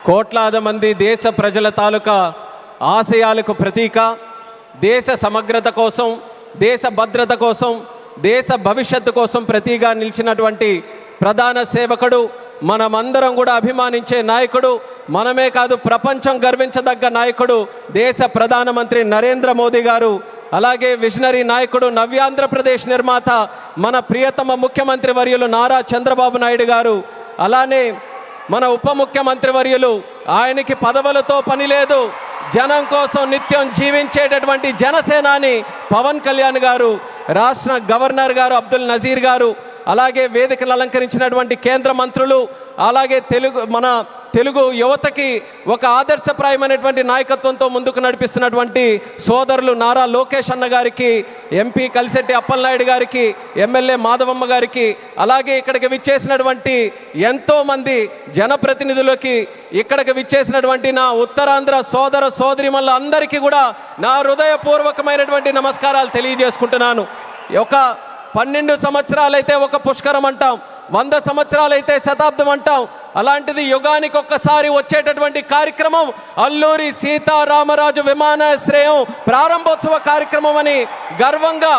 కోట్లాది మంది దేశ ప్రజల తాలూకా ఆశయాలకు ప్రతీక, దేశ సమగ్రత కోసం, దేశ భద్రత కోసం, దేశ భవిష్యత్తు కోసం ప్రతీగా నిలిచినటువంటి ప్రధాన సేవకుడు, మనమందరం కూడా అభిమానించే నాయకుడు, మనమే కాదు ప్రపంచం గర్వించదగ్గ నాయకుడు దేశ ప్రధానమంత్రి నరేంద్ర మోదీ గారు. అలాగే విజనరీ నాయకుడు, నవ్యాంధ్రప్రదేశ్ నిర్మాత మన ప్రియతమ ముఖ్యమంత్రి వర్యులు నారా చంద్రబాబు నాయుడు గారు. అలానే మన ఉప ముఖ్యమంత్రి వర్యులు, ఆయనకి పదవులతో పని లేదు, జనం కోసం నిత్యం జీవించేటటువంటి జనసేనాని పవన్ కళ్యాణ్ గారు, రాష్ట్ర గవర్నర్ గారు అబ్దుల్ నజీర్ గారు, అలాగే వేదికలు అలంకరించినటువంటి కేంద్ర మంత్రులు, అలాగే మన తెలుగు యువతకి ఒక ఆదర్శప్రాయమైనటువంటి నాయకత్వంతో ముందుకు నడిపిస్తున్నటువంటి సోదరులు నారా లోకేష్ అన్న గారికి, ఎంపీ కలిశెట్టి అప్పలనాయుడు గారికి, ఎమ్మెల్యే మాధవమ్మ గారికి, అలాగే ఇక్కడికి విచ్చేసినటువంటి ఎంతోమంది జనప్రతినిధులకి, ఇక్కడికి విచ్చేసినటువంటి నా ఉత్తరాంధ్ర సోదర సోదరిమల్ల అందరికీ కూడా నా హృదయపూర్వకమైనటువంటి నమస్కారాలు తెలియజేసుకుంటున్నాను. ఒక 12 సంవత్సరాలైతే ఒక పుష్కరం అంటాం, 100 సంవత్సరాలైతే శతాబ్దం అంటాం. అలాంటిది యుగానికి ఒక్కసారి వచ్చేటటువంటి కార్యక్రమం అల్లూరి సీతారామరాజు విమానాశ్రయం ప్రారంభోత్సవ కార్యక్రమం అని గర్వంగా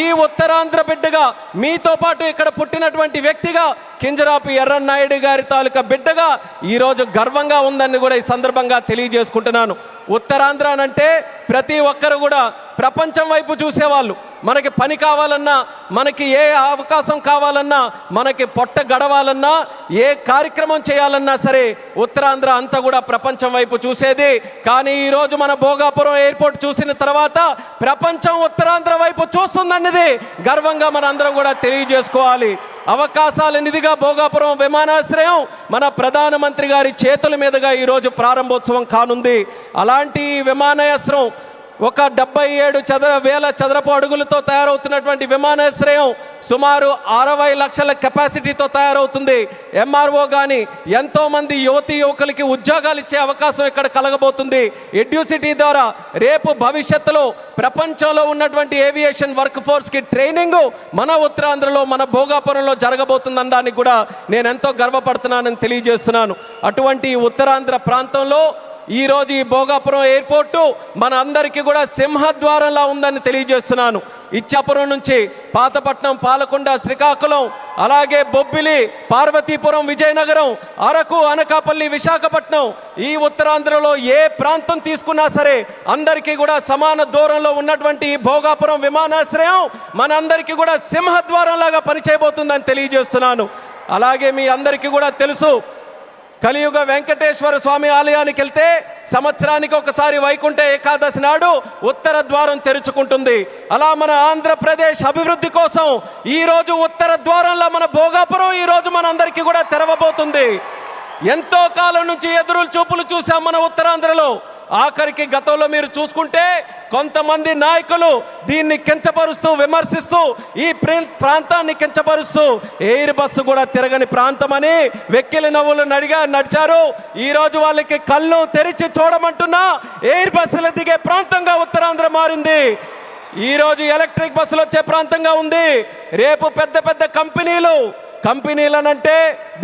ఈ ఉత్తరాంధ్ర బిడ్డగా, మీతో పాటు ఇక్కడ పుట్టినటువంటి వ్యక్తిగా, కింజరాపు ఎర్రన్నాయుడు గారి తాలూకా బిడ్డగా ఈరోజు గర్వంగా ఉందని కూడా ఈ సందర్భంగా తెలియజేసుకుంటున్నాను. ఉత్తరాంధ్ర అంటే ప్రతి ఒక్కరు కూడా ప్రపంచం వైపు చూసేవాళ్ళు. మనకి పని కావాలన్నా, మనకి ఏ అవకాశం కావాలన్నా, మనకి పొట్ట గడవాలన్నా, ఏ కార్యక్రమం చేయాలన్నా సరే ఉత్తరాంధ్ర అంతా కూడా ప్రపంచం వైపు చూసేది. కానీ ఈరోజు మన భోగాపురం ఎయిర్పోర్ట్ చూసిన తర్వాత ప్రపంచం ఉత్తరాంధ్ర వైపు చూస్తుందన్నది గర్వంగా మన అందరం కూడా తెలియజేసుకోవాలి. అవకాశాల నిధిగా భోగాపురం విమానాశ్రయం మన ప్రధానమంత్రి గారి చేతుల మీదుగా ఈరోజు ప్రారంభోత్సవం కానుంది. అలాంటి విమానాశ్రయం ఒక 77,000 చదరపు అడుగులతో తయారవుతున్నటువంటి విమానాశ్రయం సుమారు 60 లక్షల కెపాసిటీతో తయారవుతుంది. ఎంఆర్ఓ కానీ ఎంతోమంది యువకులకి ఉద్యోగాలు ఇచ్చే అవకాశం ఇక్కడ కలగబోతుంది. ఎడ్యూసిటీ ద్వారా రేపు భవిష్యత్తులో ప్రపంచంలో ఉన్నటువంటి ఏవియేషన్ వర్క్ ఫోర్స్కి ట్రైనింగ్ మన ఉత్తరాంధ్రలో, మన భోగాపురంలో జరగబోతుందనడానికి కూడా నేను ఎంతో గర్వపడుతున్నానని తెలియజేస్తున్నాను. అటువంటి ఉత్తరాంధ్ర ప్రాంతంలో ఈరోజు ఈ భోగాపురం ఎయిర్పోర్టు మన అందరికీ కూడా సింహద్వారంలా ఉందని తెలియజేస్తున్నాను. ఇచ్చాపురం నుంచి పాతపట్నం, పాలకొండ, శ్రీకాకుళం, అలాగే బొబ్బిలి, పార్వతీపురం, విజయనగరం, అరకు, అనకాపల్లి, విశాఖపట్నం, ఈ ఉత్తరాంధ్రలో ఏ ప్రాంతం తీసుకున్నా సరే అందరికీ కూడా సమాన దూరంలో ఉన్నటువంటి ఈ భోగాపురం విమానాశ్రయం మనందరికీ కూడా సింహద్వారంలాగా పనిచేయబోతుందని తెలియజేస్తున్నాను. అలాగే మీ అందరికీ కూడా తెలుసు, కలియుగ వెంకటేశ్వర స్వామి ఆలయానికి వెళ్తే సంవత్సరానికి ఒకసారి వైకుంఠ ఏకాదశి నాడు ఉత్తర ద్వారం తెరుచుకుంటుంది. అలా మన ఆంధ్రప్రదేశ్ అభివృద్ధి కోసం ఈరోజు ఉత్తర ద్వారంలో మన భోగాపురం ఈరోజు మన అందరికీ కూడా తెరవబోతుంది. ఎంతో కాలం నుంచి ఎదురు చూపులు చూసాం మన ఉత్తరాంధ్రలో. ఆఖరికి గతంలో మీరు చూసుకుంటే కొంతమంది నాయకులు దీన్ని కించపరుస్తూ, విమర్శిస్తూ, ఈ ప్రాంతాన్ని కించపరుస్తూ ఎయిర్ బస్సు కూడా తిరగని ప్రాంతమని వెక్కిలి నవ్వులు నడిచారు. ఈరోజు వాళ్ళకి కళ్ళు తెరిచి చూడమంటున్నా ఎయిర్ బస్సులు దిగే ప్రాంతంగా ఉత్తరాంధ్ర మారింది. ఈరోజు ఎలక్ట్రిక్ బస్సులు వచ్చే ప్రాంతంగా ఉంది. రేపు పెద్ద పెద్ద కంపెనీలనంటే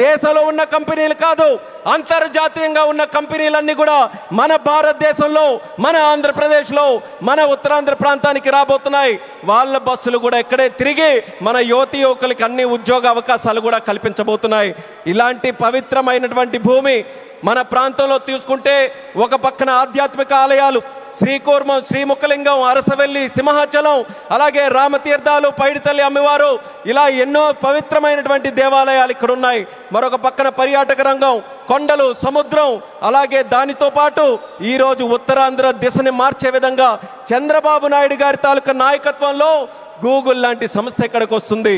దేశంలో ఉన్న కంపెనీలు కాదు, అంతర్జాతీయంగా ఉన్న కంపెనీలన్నీ కూడా మన భారతదేశంలో, మన ఆంధ్రప్రదేశ్లో, మన ఉత్తరాంధ్ర ప్రాంతానికి రాబోతున్నాయి. వాళ్ళ బస్సులు కూడా ఇక్కడే తిరిగి మన యువకులకి అన్ని ఉద్యోగ అవకాశాలు కూడా కల్పించబోతున్నాయి. ఇలాంటి పవిత్రమైనటువంటి భూమి మన ప్రాంతంలో తీసుకుంటే ఒక పక్కన ఆధ్యాత్మిక ఆలయాలు శ్రీకూర్మం, శ్రీముఖలింగం, అరసవెల్లి, సింహాచలం, అలాగే రామతీర్థాలు, పైడితల్లి అమ్మవారు, ఇలా ఎన్నో పవిత్రమైనటువంటి దేవాలయాలు ఇక్కడ ఉన్నాయి. మరొక పక్కన పర్యాటక రంగం, కొండలు, సముద్రం, అలాగే దానితో పాటు ఈరోజు ఉత్తరాంధ్ర దిశని మార్చే విధంగా చంద్రబాబు నాయుడు గారి తాలూకా నాయకత్వంలో గూగుల్ లాంటి సంస్థ ఇక్కడికి వస్తుంది.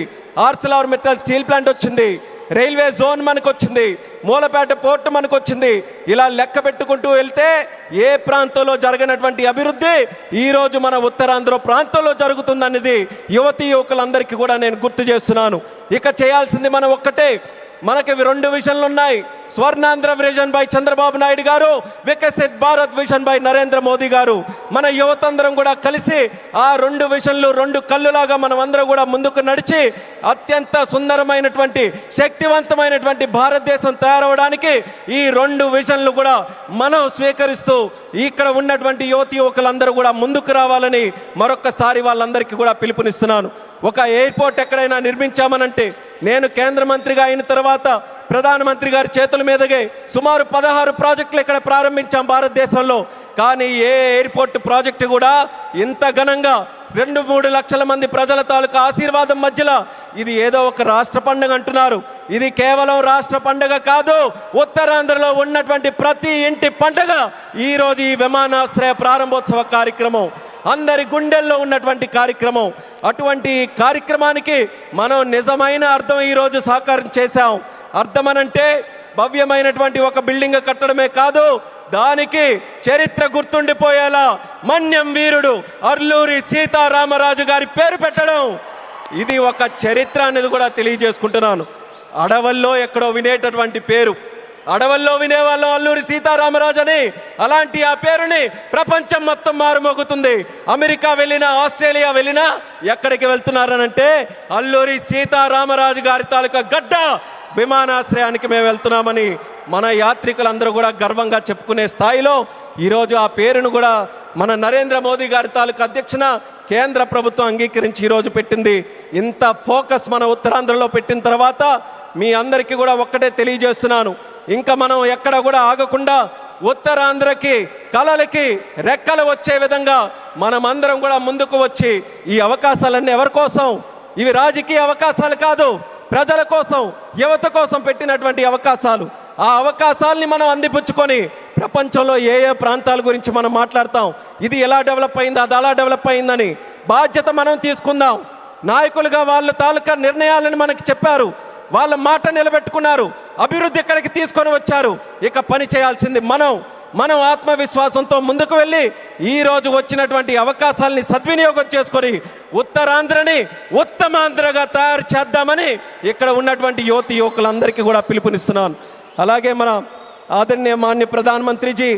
ఆర్సిలార్ మెటల్ స్టీల్ ప్లాంట్ వచ్చింది, రైల్వే జోన్ మనకు వచ్చింది, మూలపేట పోర్టు మనకు వచ్చింది. ఇలా లెక్క పెట్టుకుంటూ వెళ్తే ఏ ప్రాంతంలో జరగనటువంటి అభివృద్ధి ఈరోజు మన ఉత్తరాంధ్ర ప్రాంతంలో జరుగుతుందనేది యువకులందరికీ కూడా నేను గుర్తు చేస్తున్నాను. ఇక చేయాల్సింది మనం ఒక్కటే, మనకి రెండు విజన్లు ఉన్నాయి. స్వర్ణాంధ్ర విజన్ బై చంద్రబాబు నాయుడు గారు, వికసిత్ భారత్ విజన్ బై నరేంద్ర మోదీ గారు. మన యువతందరం కూడా కలిసి ఆ రెండు విజన్లు రెండు కళ్ళులాగా మనం అందరం కూడా ముందుకు నడిచి అత్యంత సుందరమైనటువంటి శక్తివంతమైనటువంటి భారతదేశం తయారవడానికి ఈ రెండు విజన్లు కూడా మనం స్వీకరిస్తూ ఇక్కడ ఉన్నటువంటి యువకులందరూ కూడా ముందుకు రావాలని మరొక్కసారి వాళ్ళందరికీ కూడా పిలుపునిస్తున్నాను. ఒక ఎయిర్పోర్ట్ ఎక్కడైనా నిర్మించామనంటే, నేను కేంద్ర మంత్రిగా అయిన తర్వాత ప్రధానమంత్రి గారి చేతుల మీదుగా సుమారు 16 ప్రాజెక్టులు ఇక్కడ ప్రారంభించాం భారతదేశంలో. కానీ ఏ ఎయిర్పోర్ట్ ప్రాజెక్టు కూడా ఇంత ఘనంగా 2-3 లక్షల మంది ప్రజల తాలూకా ఆశీర్వాదం మధ్యలో, ఇది ఏదో ఒక రాష్ట్ర పండుగ అంటున్నారు. ఇది కేవలం రాష్ట్ర పండుగ కాదు, ఉత్తరాంధ్రలో ఉన్నటువంటి ప్రతి ఇంటి పండుగ ఈరోజు ఈ విమానాశ్రయ ప్రారంభోత్సవ కార్యక్రమం, అందరి గుండెల్లో ఉన్నటువంటి కార్యక్రమం. అటువంటి కార్యక్రమానికి మనం నిజమైన అర్థం ఈరోజు సాకారం చేశాం. అర్థమనంటే భవ్యమైనటువంటి ఒక బిల్డింగ్ కట్టడమే కాదు, దానికి చరిత్ర గుర్తుండిపోయేలా మన్యం వీరుడు అల్లూరి సీతారామరాజు గారి పేరు పెట్టడం, ఇది ఒక చరిత్ర అనేది కూడా తెలియజేసుకుంటున్నాను. అడవుల్లో ఎక్కడో వినేటటువంటి పేరు, అడవుల్లో వినేవాళ్ళం అల్లూరి సీతారామరాజు అని. అలాంటి ఆ పేరుని ప్రపంచం మొత్తం మారుమోగుతుంది. అమెరికా వెళ్ళినా, ఆస్ట్రేలియా వెళ్ళినా ఎక్కడికి వెళ్తున్నారనంటే అల్లూరి సీతారామరాజు గారి తాలూకా గడ్డ విమానాశ్రయానికి మేము వెళ్తున్నామని మన యాత్రికులందరూ కూడా గర్వంగా చెప్పుకునే స్థాయిలో ఈరోజు ఆ పేరును కూడా మన నరేంద్ర మోదీ గారి తాలూకా అధ్యక్షన కేంద్ర ప్రభుత్వం అంగీకరించి ఈరోజు పెట్టింది. ఇంత ఫోకస్ మన ఉత్తరాంధ్రలో పెట్టిన తర్వాత మీ అందరికీ కూడా ఒక్కటే తెలియజేస్తున్నాను, ఇంకా మనం ఎక్కడ కూడా ఆగకుండా ఉత్తరాంధ్రకి కళలకి రెక్కలు వచ్చే విధంగా మనమందరం కూడా ముందుకు వచ్చి ఈ అవకాశాలన్నీ ఎవరి కోసం? ఇవి రాజకీయ అవకాశాలు కాదు, ప్రజల కోసం, యువత కోసం పెట్టినటువంటి అవకాశాలు. ఆ అవకాశాలని మనం అందిపుచ్చుకొని ప్రపంచంలో ఏ ఏ ప్రాంతాల గురించి మనం మాట్లాడతాం, ఇది ఎలా డెవలప్ అయింది, అది అలా డెవలప్ అయిందని బాధ్యత మనం తీసుకుందాం. నాయకులుగా వాళ్ళ తాలూకా నిర్ణయాలను మనకి చెప్పారు, వాళ్ళ మాట నిలబెట్టుకున్నారు, అభివృద్ధి ఎక్కడికి తీసుకొని వచ్చారు. ఇక పని చేయాల్సింది మనం ఆత్మవిశ్వాసంతో ముందుకు వెళ్ళి ఈరోజు వచ్చినటువంటి అవకాశాలని సద్వినియోగం చేసుకొని ఉత్తరాంధ్రని ఉత్తమాంధ్రగా తయారు చేద్దామని ఇక్కడ ఉన్నటువంటి యువకులందరికీ కూడా పిలుపునిస్తున్నాను. అలాగే మన आदरणीय माननीय प्रधानमंत्री जी,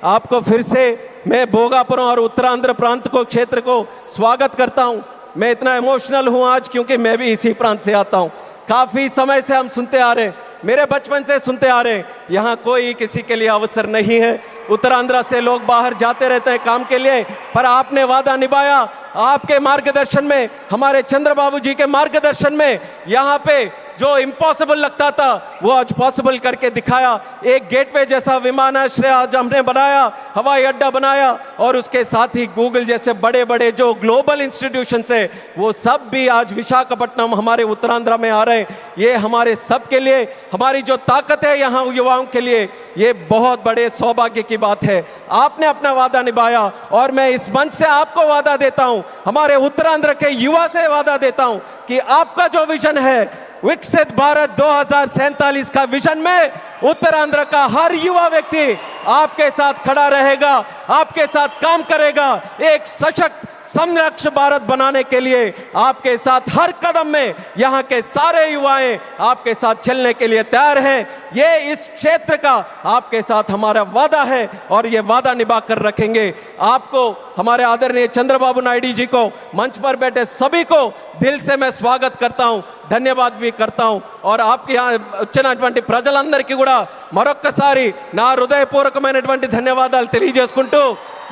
आपको फिर से मैं भोगापुरम और उत्तरांध्र प्रांत को क्षेत्र को स्वागत करता हूं। मैं इतना इमोशनल हूं आज क्योंकि मैं भी इसी प्रांत से आता हूं। काफ़ी समय से हम सुनते आ रहे, मेरे बचपन से सुनते आ रहे, यहाँ कोई किसी के लिए अवसर नहीं है। उत्तरांध्र से लोग बाहर जाते रहते हैं काम के लिए, पर आपने वादा निभाया। आपके मार्गदर्शन में, हमारे चंद्रबाबू जी के मार्गदर्शन में यहाँ पे जो इम्पॉसिबल लगता था वो आज पॉसिबल करके दिखाया। एक गेटवे जैसा विमानाश्रय आज हमने बनाया, हवाई अड्डा बनाया, और उसके साथ ही गूगल जैसे बड़े बड़े जो ग्लोबल इंस्टीट्यूशन है वो सब भी आज विशाखापट्टनम हमारे उत्तरांध्र में आ रहे हैं। ये हमारे सब के लिए, हमारी जो ताकत है यहाँ युवाओं के लिए, ये बहुत बड़े सौभाग्य की बात है। आपने अपना वादा निभाया और मैं इस मंच से आपको वादा देता हूँ, हमारे उत्तरांध्र के युवा से वादा देता हूँ कि आपका जो विजन है विकसित भारत 2047 का विजन में उत्तरांध्र का हर युवा व्यक्ति आपके साथ खड़ा रहेगा, आपके साथ काम करेगा। एक सशक्त समृद्ध भारत बनाने के लिए आपके साथ हर कदम में यहाँ के सारे युवाएं आपके साथ चलने के लिए तैयार हैं। ये इस क्षेत्र का आपके साथ हमारा वादा है और ये वादा निभा कर रखेंगे। आपको, हमारे आदरणीय चंद्रबाबू नायडू जी को, मंच पर बैठे सभी को दिल से मैं स्वागत करता हूँ, ధన్యవాద్ भी करता हूँ। और आपके यहाँ వచ్చినటువంటి ప్రజలందరికీ కూడా మరొక్కసారి నా హృదయపూర్వకమైనటువంటి ధన్యవాదాలు తెలియజేసుకుంటూ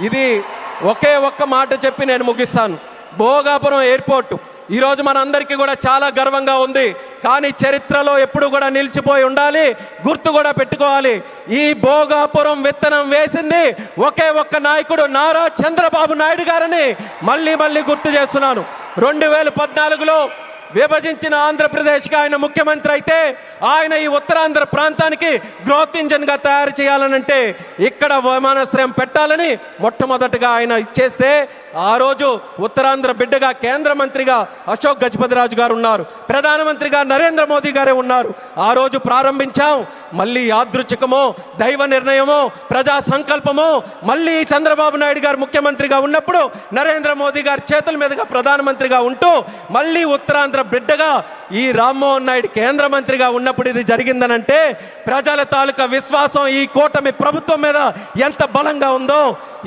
ఇది ఒకే ఒక్క మాట చెప్పి నేను ముగిస్తాను. భోగాపురం ఎయిర్పోర్ట్ ఈరోజు మనందరికీ కూడా చాలా గర్వంగా ఉంది, కానీ చరిత్రలో ఎప్పుడు కూడా నిలిచిపోయి ఉండాలి, గుర్తు కూడా పెట్టుకోవాలి. ఈ భోగాపురం విత్తనం వేసింది ఒకే ఒక్క నాయకుడు, నారా చంద్రబాబు నాయుడు గారని మళ్ళీ మళ్ళీ గుర్తు చేస్తున్నాను. 2014లో విభజించిన ఆంధ్రప్రదేశ్కి ఆయన ముఖ్యమంత్రి అయితే ఆయన ఈ ఉత్తరాంధ్ర ప్రాంతానికి గ్రోత్ ఇంజన్గా తయారు చేయాలనంటే ఇక్కడ విమానాశ్రయం పెట్టాలని మొట్టమొదటిగా ఆయన ఇచ్చేస్తే ఆ రోజు ఉత్తరాంధ్ర బిడ్డగా కేంద్ర మంత్రిగా అశోక్ గజపతిరాజు గారు ఉన్నారు, ప్రధానమంత్రిగా నరేంద్ర మోదీ గారే ఉన్నారు. ఆ రోజు ప్రారంభించాం. మళ్ళీ యాదృచ్ఛికమో దైవ నిర్ణయమో ప్రజా సంకల్పమో మళ్ళీ చంద్రబాబు నాయుడు గారు ముఖ్యమంత్రిగా ఉన్నప్పుడు నరేంద్ర మోదీ గారి చేతుల మీదుగా ప్రధానమంత్రిగా ఉంటూ మళ్ళీ ఉత్తరాంధ్ర బిడ్డగా ఈ రామ్మోహన్ నాయుడు కేంద్ర మంత్రిగా ఉన్నప్పుడు ఇది జరిగిందనంటే ప్రజల తాలూకా విశ్వాసం ఈ కూటమి ప్రభుత్వం మీద ఎంత బలంగా ఉందో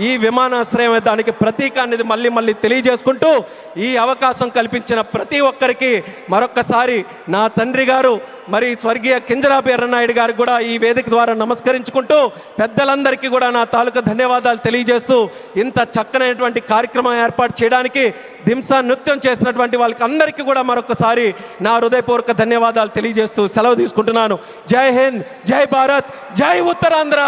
ఈ విమానాశ్రయం దానికి ప్రతీక అనేది మళ్ళీ తెలియజేసుకుంటూ ఈ అవకాశం కల్పించిన ప్రతి ఒక్కరికి మరొక్కసారి నా తండ్రి గారు మరి స్వర్గీయ కింజరాపు ఎర్రనాయుడు గారికి కూడా ఈ వేదిక ద్వారా నమస్కరించుకుంటూ పెద్దలందరికీ కూడా నా తాలూకా ధన్యవాదాలు తెలియజేస్తూ ఇంత చక్కనైనటువంటి కార్యక్రమం ఏర్పాటు చేయడానికి దింసా నృత్యం చేసినటువంటి వాళ్ళకి అందరికీ కూడా మరొకసారి నా హృదయపూర్వక ధన్యవాదాలు తెలియజేస్తూ సెలవు తీసుకుంటున్నాను. జై హింద్, జై భారత్, జై ఉత్తరాంధ్ర.